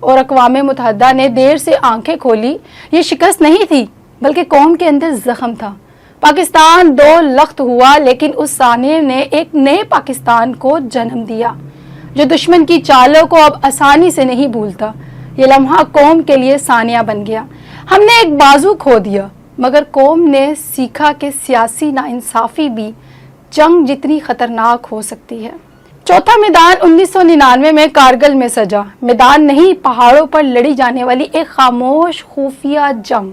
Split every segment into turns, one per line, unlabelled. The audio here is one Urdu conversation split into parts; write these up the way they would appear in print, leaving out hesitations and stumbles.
اور اقوام متحدہ نے دیر سے آنکھیں کھولی. یہ شکست نہیں تھی بلکہ قوم کے اندر زخم تھا. پاکستان دو لخت ہوا لیکن اس سانحے نے ایک نئے پاکستان کو جنم دیا جو دشمن کی چالوں کو اب آسانی سے نہیں بھولتا. یہ لمحہ قوم کے لیے سانحہ بن گیا. ہم نے ایک بازو کھو دیا مگر قوم نے سیکھا کہ سیاسی ناانصافی بھی جنگ جتنی خطرناک ہو سکتی ہے. چوتھا میدان 1999 میں کارگل میں سجا. میدان نہیں، پہاڑوں پر لڑی جانے والی ایک خاموش خفیہ جنگ.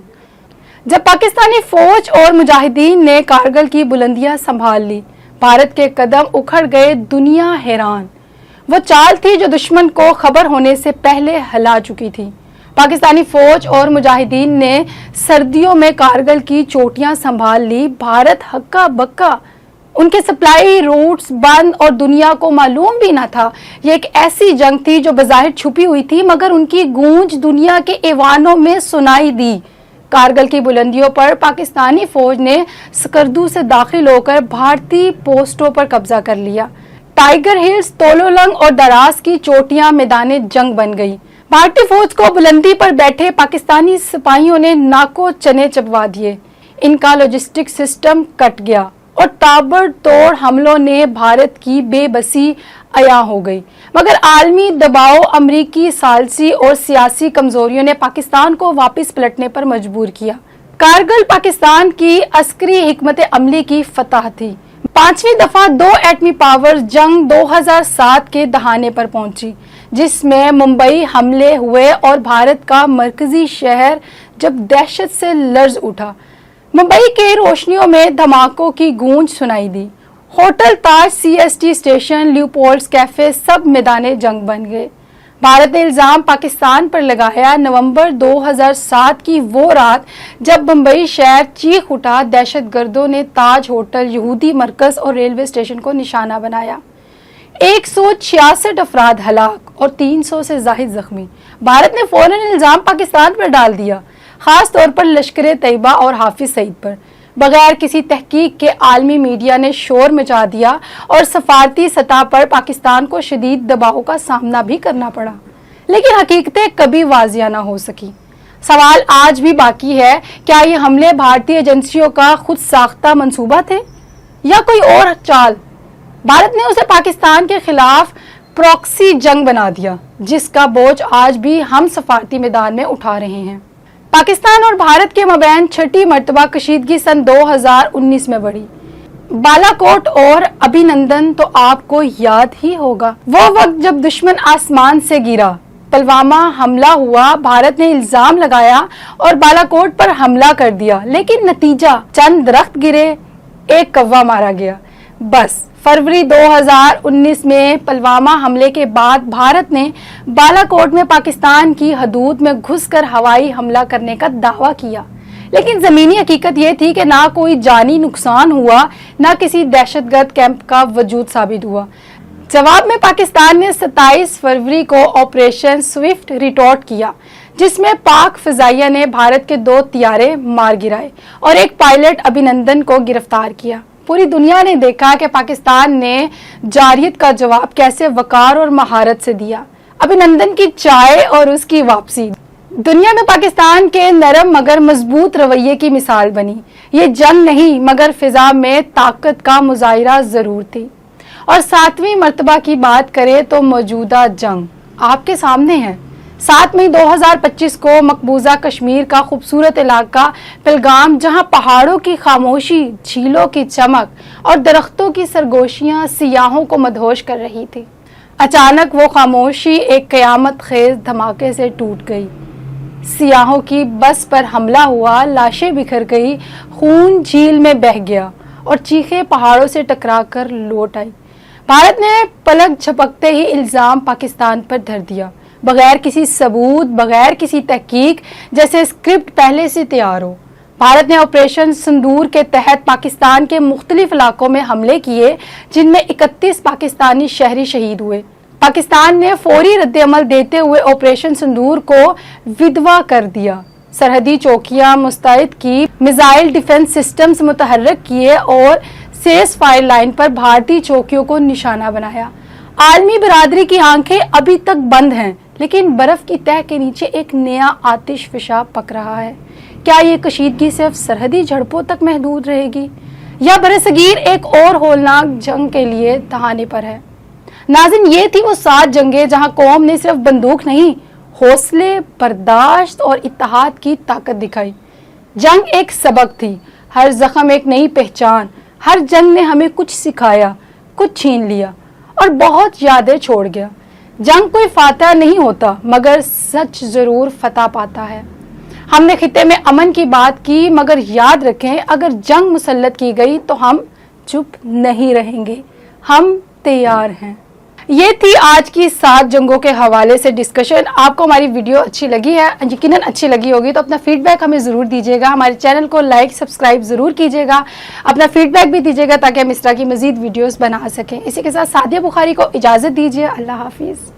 جب پاکستانی فوج اور مجاہدین نے کارگل کی بلندیاں سنبھال لی، بھارت کے قدم اکھڑ گئے. دنیا حیران. وہ چال تھی جو دشمن کو خبر ہونے سے پہلے ہلا چکی تھی. پاکستانی فوج اور مجاہدین نے سردیوں میں کارگل کی چوٹیاں سنبھال لی. بھارت ہکا بکا، ان کے سپلائی روٹس بند اور دنیا کو معلوم بھی نہ تھا. یہ ایک ایسی جنگ تھی جو بظاہر چھپی ہوئی تھی مگر ان کی گونج دنیا کے ایوانوں میں سنائی دی. کارگل کی بلندیوں پر پاکستانی فوج نے سکردو سے داخل ہو کر بھارتی پوسٹوں پر قبضہ کر لیا. ٹائیگر ہلز، تولولنگ اور دراس کی چوٹیاں میدان جنگ بن گئی. بھارتی فوج کو بلندی پر بیٹھے پاکستانی سپاہیوں نے ناکو چنے چبوا دیے. ان کا لاجسٹک سسٹم کٹ گیا اور تابڑ توڑ حملوں نے بھارت کی بے بسی عیاں ہو گئی. مگر عالمی دباؤ، امریکی ثالثی اور سیاسی کمزوریوں نے پاکستان کو واپس پلٹنے پر مجبور کیا. کارگل پاکستان کی عسکری حکمت عملی کی فتح تھی. پانچویں دفعہ دو ایٹمی پاور جنگ 2007 کے دہانے پر پہنچی جس میں ممبئی حملے ہوئے اور بھارت کا مرکزی شہر جب دہشت سے لرز اٹھا. ممبئی کے روشنیوں میں دھماکوں کی گونج سنائی دی. ہوٹل تاج، CST اسٹیشن، لیوپولڈز کیفے سب میدان جنگ بن گئے. بھارت نے الزام پاکستان پر لگایا. نومبر 2007 کی وہ رات جب بمبئی شہر چیخ اٹھا، دہشت گردوں نے تاج ہوٹل، یہودی مرکز اور ریلوے اسٹیشن کو نشانہ بنایا. 166 افراد ہلاک اور 300 سے زائد زخمی. بھارت نے فوراً الزام پاکستان پر ڈال دیا، خاص طور پر لشکر طیبہ اور حافظ سعید پر. بغیر کسی تحقیق کے عالمی میڈیا نے شور مچا دیا اور سفارتی سطح پر پاکستان کو شدید دباؤ کا سامنا بھی کرنا پڑا. لیکن حقیقتیں کبھی واضح نہ ہو سکی. سوال آج بھی باقی ہے، کیا یہ حملے بھارتی ایجنسیوں کا خود ساختہ منصوبہ تھے یا کوئی اور چال؟ بھارت نے اسے پاکستان کے خلاف پراکسی جنگ بنا دیا جس کا بوجھ آج بھی ہم سفارتی میدان میں اٹھا رہے ہیں. پاکستان اور بھارت کے مابین چھٹی مرتبہ کشیدگی سن 2019 میں بڑھی. بالا کوٹ اور ابھی نندن تو آپ کو یاد ہی ہوگا. وہ وقت جب دشمن آسمان سے گرا، پلوامہ حملہ ہوا، بھارت نے الزام لگایا اور بالا کوٹ پر حملہ کر دیا. لیکن نتیجہ چند درخت گرے، ایک کوا مارا گیا. بس فروری 2019 میں پلوامہ حملے کے بعد بھارت نے بالا کوٹ میں پاکستان کی حدود میں گھس کر ہوائی حملہ کرنے کا دعویٰ کیا. لیکن زمینی حقیقت یہ تھی کہ نہ کوئی جانی نقصان ہوا، نہ کسی دہشت گرد کیمپ کا وجود ثابت ہوا. جواب میں پاکستان نے 27 فروری کو آپریشن سوئفٹ ریٹارٹ کیا جس میں پاک فضائیہ نے بھارت کے 2 طیارے مار گرائے اور ایک پائلٹ ابھی نندن کو گرفتار کیا. پوری دنیا نے دیکھا کہ پاکستان نے جارحیت کا جواب کیسے وقار اور مہارت سے دیا. ابھی نندن کی چائے اور اس کی واپسی دنیا میں پاکستان کے نرم مگر مضبوط رویے کی مثال بنی. یہ جنگ نہیں مگر فضا میں طاقت کا مظاہرہ ضرور تھی. اور 7ویں مرتبہ کی بات کریں تو موجودہ جنگ آپ کے سامنے ہے. 7 مئی 2025 کو مقبوضہ کشمیر کا خوبصورت علاقہ پہلگام، جہاں پہاڑوں کی خاموشی، جھیلوں کی چمک اور درختوں کی سرگوشیاں سیاحوں کو مدہوش کر رہی تھی، اچانک وہ خاموشی ایک قیامت خیز دھماکے سے ٹوٹ گئی. سیاحوں کی بس پر حملہ ہوا، لاشیں بکھر گئی، خون جھیل میں بہہ گیا اور چیخیں پہاڑوں سے ٹکرا کر لوٹ آئی. بھارت نے پلک جھپکتے ہی الزام پاکستان پر دھر دیا، بغیر کسی ثبوت، بغیر کسی تحقیق، جیسے اسکرپٹ پہلے سے تیار ہو. بھارت نے آپریشن سندور کے تحت پاکستان کے مختلف علاقوں میں حملے کیے جن میں 31 پاکستانی شہری شہید ہوئے. پاکستان نے فوری رد عمل دیتے ہوئے آپریشن سندور کو ودوا کر دیا. سرحدی چوکیاں مستعد کی، میزائل ڈیفنس سسٹمز متحرک کیے اور سیز فائر لائن پر بھارتی چوکیوں کو نشانہ بنایا. عالمی برادری کی آنکھیں ابھی تک بند ہیں لیکن برف کی تہ کے نیچے ایک نیا آتش فشاں پک رہا ہے۔ کیا یہ کشیدگی صرف سرحدی جھڑپوں تک محدود رہے گی یا برصغیر ایک اور ہولناک جنگ کے لیے دہانے پر ہے؟ ناظرین، یہ تھی وہ 7 جنگیں جہاں قوم نے صرف بندوق نہیں، حوصلے، برداشت اور اتحاد کی طاقت دکھائی۔ جنگ ایک سبق تھی، ہر زخم ایک نئی پہچان، ہر جنگ نے ہمیں کچھ سکھایا، کچھ چھین لیا اور بہت یادیں چھوڑ گیا۔ جنگ کوئی فاتح نہیں ہوتا، مگر سچ ضرور فتح پاتا ہے۔ ہم نے خطے میں امن کی بات کی، مگر یاد رکھیں اگر جنگ مسلط کی گئی تو ہم چپ نہیں رہیں گے، ہم تیار ہیں۔ یہ تھی آج کی 7 جنگوں کے حوالے سے ڈسکشن۔ آپ کو ہماری ویڈیو اچھی لگی ہے، یقیناً اچھی لگی ہوگی، تو اپنا فیڈ بیک ہمیں ضرور دیجیے گا۔ ہمارے چینل کو لائک سبسکرائب ضرور کیجیے گا، اپنا فیڈ بیک بھی دیجیے گا تاکہ ہم اس طرح کی مزید ویڈیوز بنا سکیں۔ اسی کے ساتھ سعدیہ بخاری کو اجازت دیجیے، اللہ حافظ۔